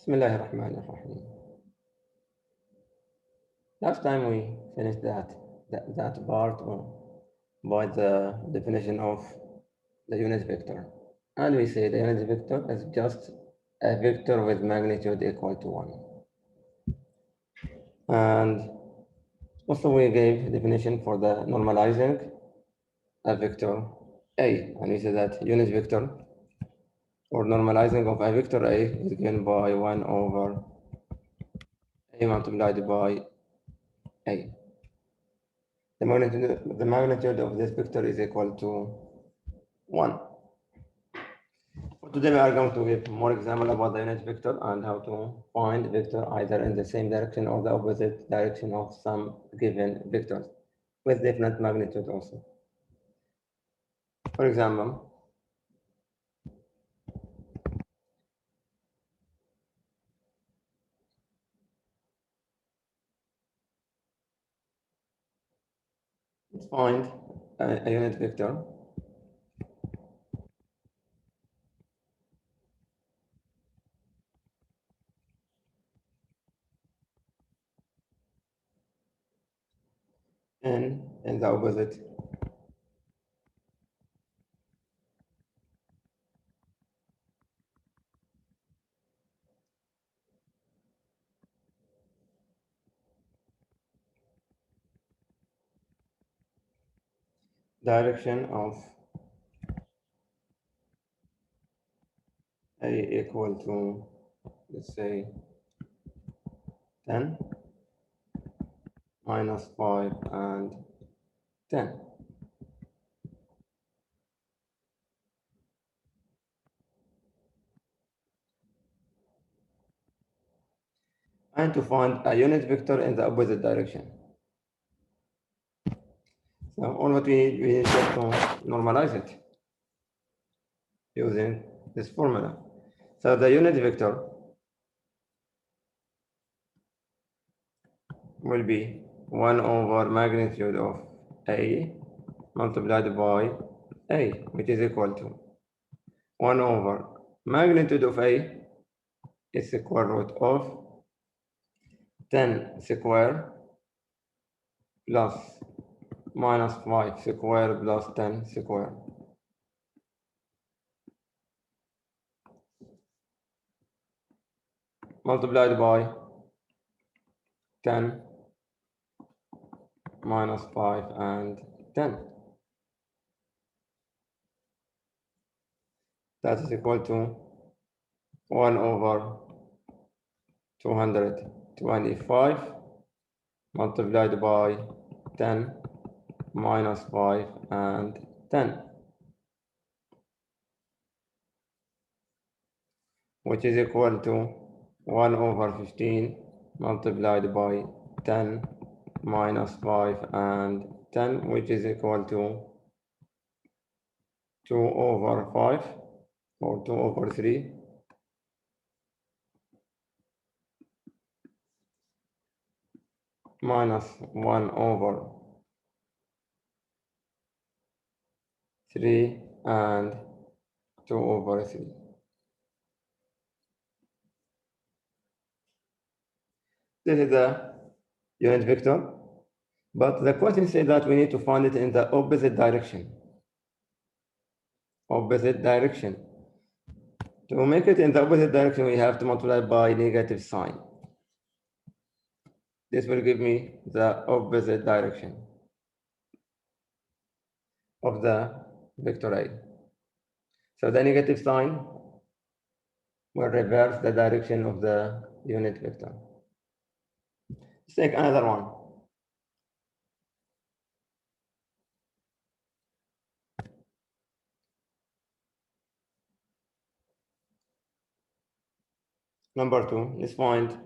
Bismillahirrahmanirrahim. Last time we finished that part by the definition of the unit vector. And we say the unit vector is just a vector with magnitude equal to 1. And also we gave definition for the normalizing a vector A. And we say that unit vector or normalizing of a vector A is given by 1 over A multiplied by A. The magnitude of this vector is equal to 1. For today we are going to give more example about the unit vector and how to find vector either in the same direction or the opposite direction of some given vectors with different magnitude also. For example, let's find a unit vector in the opposite direction of A equal to, let's say, 10, minus 5, and 10. And to find a unit vector in the opposite direction. So all what we need just to normalize it using this formula. So the unit vector will be 1 over magnitude of A multiplied by A, which is equal to 1 over magnitude of A is square root of 10 square plus minus 5 square plus 10 square. Multiplied by 10 minus 5 and 10. That is equal to 1 over 225 multiplied by 10 minus 5 and 10, which is equal to 1 over 15 multiplied by 10 minus 5 and 10, which is equal to 2 over 5 or 2 over 3 minus 1 over 3 and 2 over 3. This is the unit vector, but the question says that we need to find it in the opposite direction. Opposite direction. To make it in the opposite direction, we have to multiply by negative sign. This will give me the opposite direction of the vector A. So the negative sign will reverse the direction of the unit vector. Let's take another one. Number 2, let's find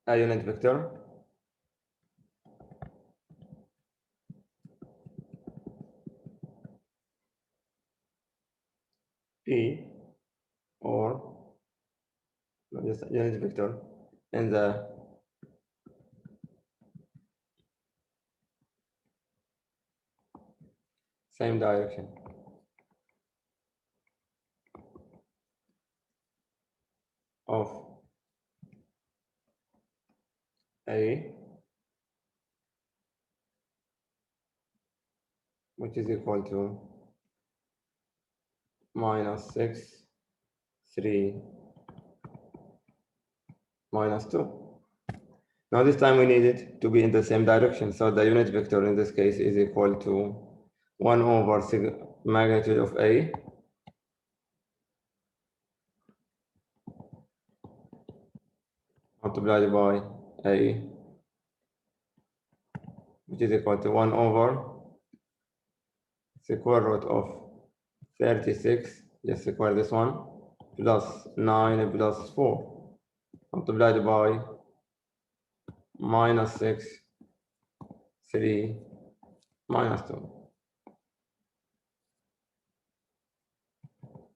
a unit vector P or just a unit vector in the same direction. Of A, which is equal to minus 6, 3, minus 2. Now this time we need it to be in the same direction. So the unit vector in this case is equal to 1 over magnitude of A multiplied by A, which is equal to 1 over square root of 36, just square this one, plus 9 plus 4, multiplied by minus 6, 3, minus 2.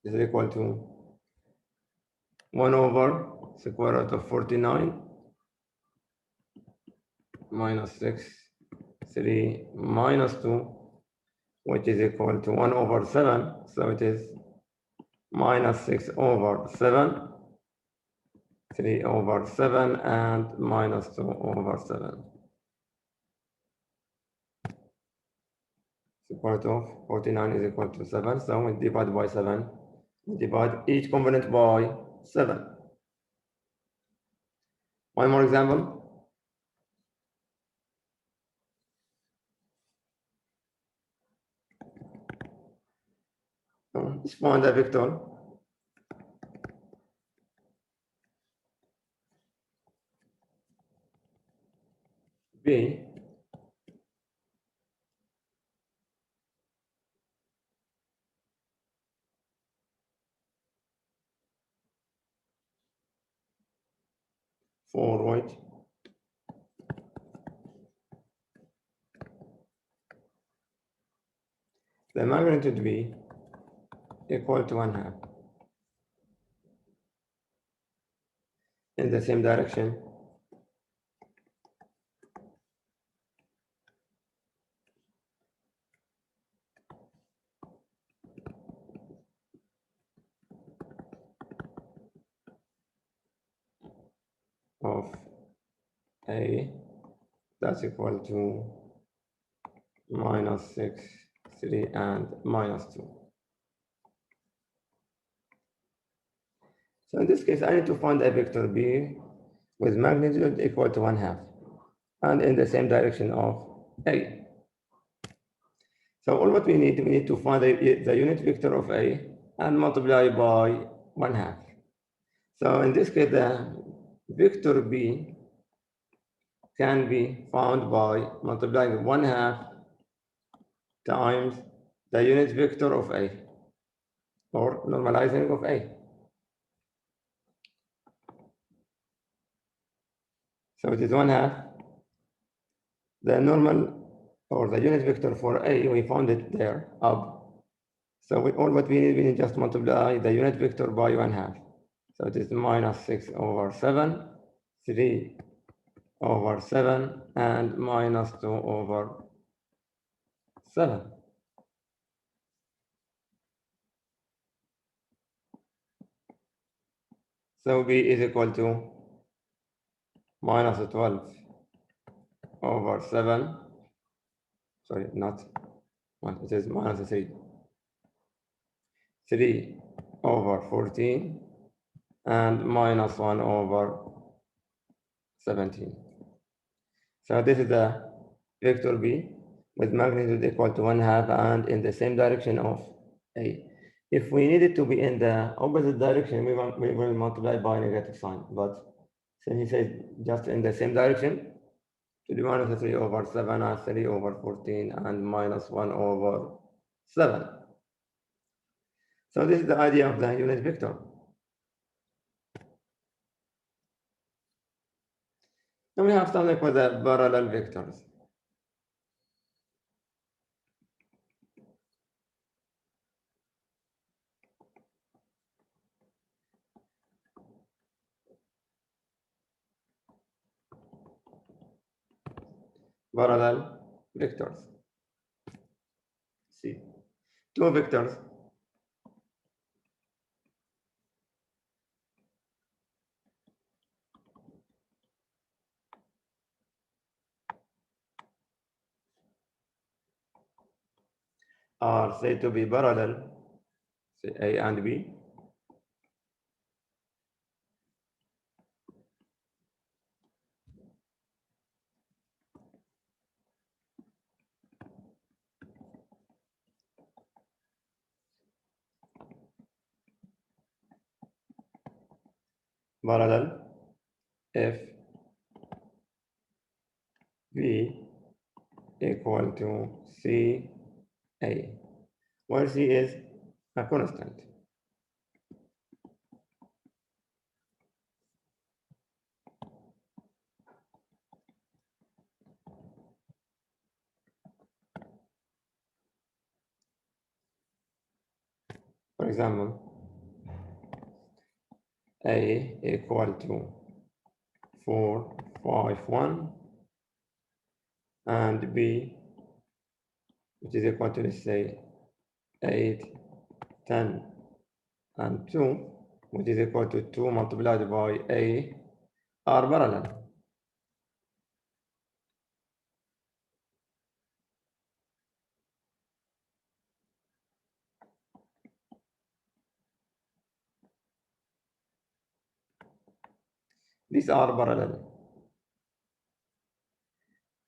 This is equal to 1 over square root of 49 minus 6, 3, minus 2, which is equal to 1 over 7. So it is minus 6 over 7, 3 over 7, and minus 2 over 7. Square root of 49 is equal to 7. So we divide by 7. We divide each component by 7. One more example. Let's find a vector B for which the magnitude B equal to 1/2 in the same direction of A, that's equal to minus 6, 3, and minus 2. So in this case, I need to find a vector B with magnitude equal to 1/2 and in the same direction of A. So all what we need to find the unit vector of A and multiply by 1/2. So in this case, the vector B can be found by multiplying 1/2 times the unit vector of A, or normalizing of A. So it is 1/2. The normal or the unit vector for A, we found it there, up. So all what we need just multiply the unit vector by 1/2. So it is minus 6 over 7, 3 over 7, and minus 2 over 7. So B is equal to minus 12 over 7. Sorry, not 1, it is minus 3. 3 over 14 and minus 1 over 17. So this is the vector B with magnitude equal to 1/2 and in the same direction of A. If we need it to be in the opposite direction, we will multiply by negative sign. But since he says just in the same direction, to the minus 3 over 7 and 3 over 14 and minus 1 over 7. So this is the idea of the unit vector. Then we have something for the parallel vectors. Parallel vectors. C. Two vectors are said to be parallel, say A and B. Parallel if V equal to C A, where C is a constant. For example, A equal to 4, 5, 1, and B, which is equal to, let's say, 8, 10, and 2, which is equal to 2 multiplied by A, are parallel. These are parallel.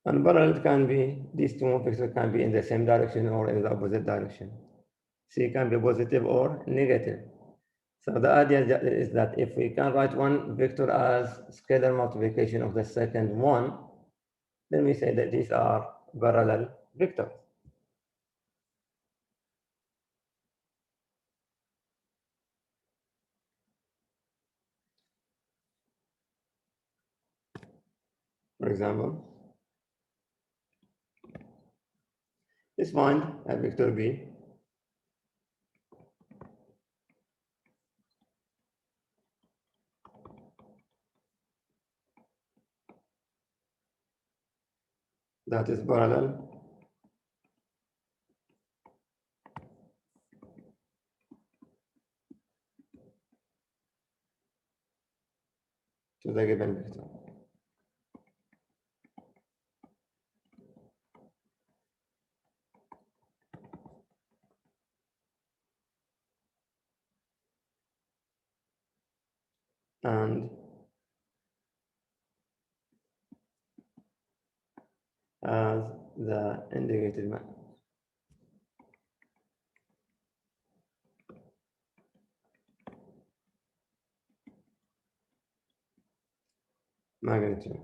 And parallel can be, these two vectors can be in the same direction or in the opposite direction. C can be positive or negative. So the idea is that if we can write one vector as scalar multiplication of the second one, then we say that these are parallel vectors. For example, let's find a vector B that is parallel to the given vector. And as the indicated magnitude.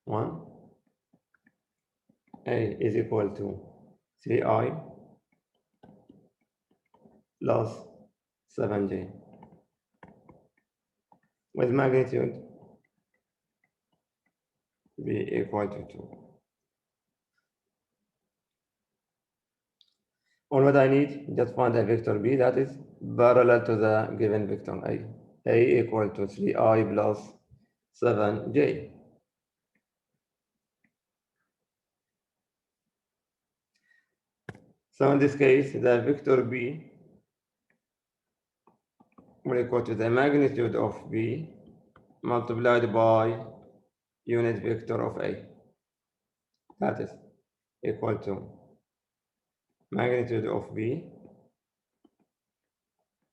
One, A is equal to 3I plus 7J with magnitude B equal to 2. All what I need, just find a vector B that is parallel to the given vector A. A equal to 3I plus 7J. So in this case, the vector B will equal to the magnitude of B multiplied by unit vector of A. That is equal to magnitude of B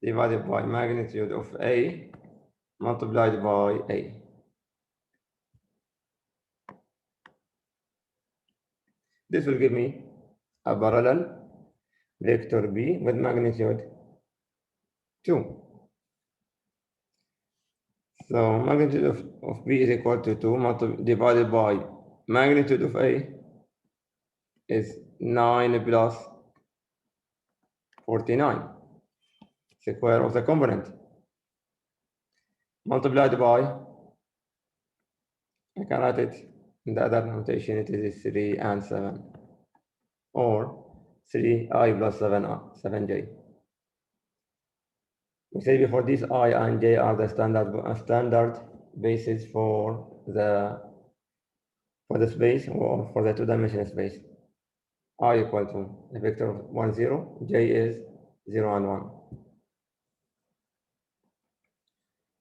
divided by magnitude of A multiplied by A. This will give me a parallel vector B with magnitude 2. So magnitude of B is equal to 2 divided by magnitude of A is 9 plus 49, square of the component, multiplied by, I can write it in the other notation, it is 3 and 7, or 3I plus 7J. We said before, these I and J are the standard basis for the space or for the two-dimensional space. I equal to a vector of 1, 0, j is 0 and 1.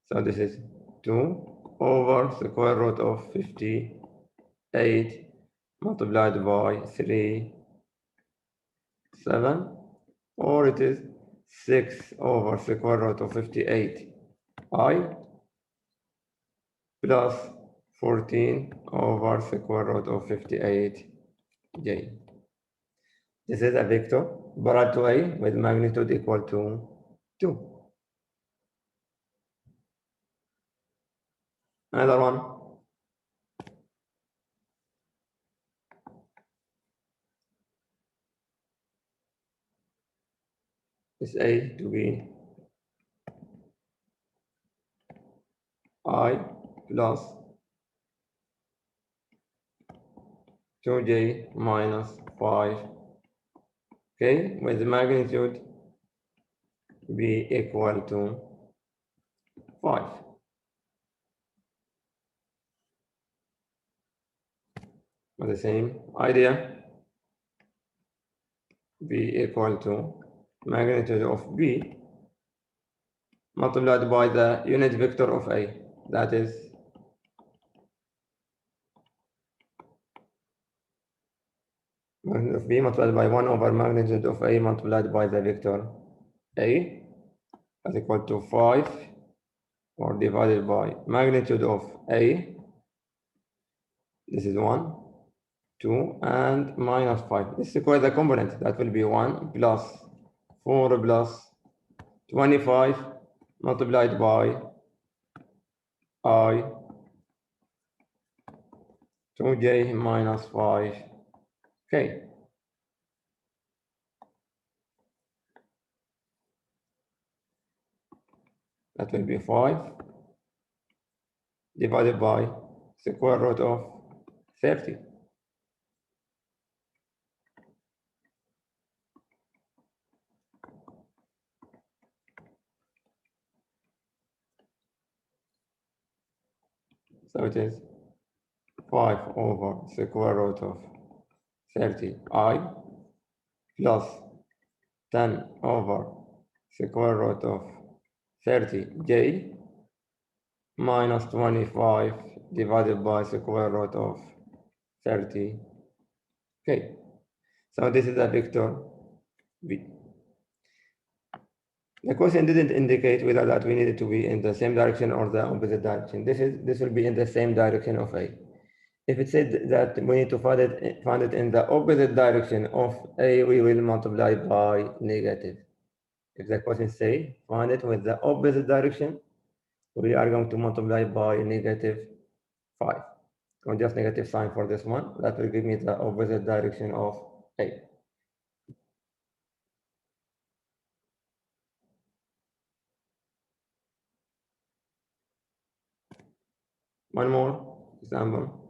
So this is 2 over square root of 58 multiplied by 3, 7, or it is 6 over square root of 58 I plus 14 over square root of 58 j. This is a vector parallel to A with magnitude equal to 2. Another one. Is A to be I plus 2j minus 5, okay, with the magnitude be equal to 5. With the same idea, be equal to magnitude of B multiplied by the unit vector of A, that is magnitude of B multiplied by 1 over magnitude of A multiplied by the vector A, is equal to 5, or divided by magnitude of A, this is 1, 2, and minus 5. This is equal the component, that will be 1 plus 4 plus 25 multiplied by I 2j minus 5, okay. That will be 5 divided by square root of 30. So it is 5 over square root of 30i plus 10 over square root of 30j minus 25 divided by square root of 30. Okay, so this is a vector V. The question didn't indicate whether that we needed to be in the same direction or the opposite direction. This will be in the same direction of A. If it said that we need to find it in the opposite direction of A, we will multiply by negative. If the question say find it with the opposite direction, we are going to multiply by negative 5. Or just negative sign for this one. That will give me the opposite direction of A. One more example.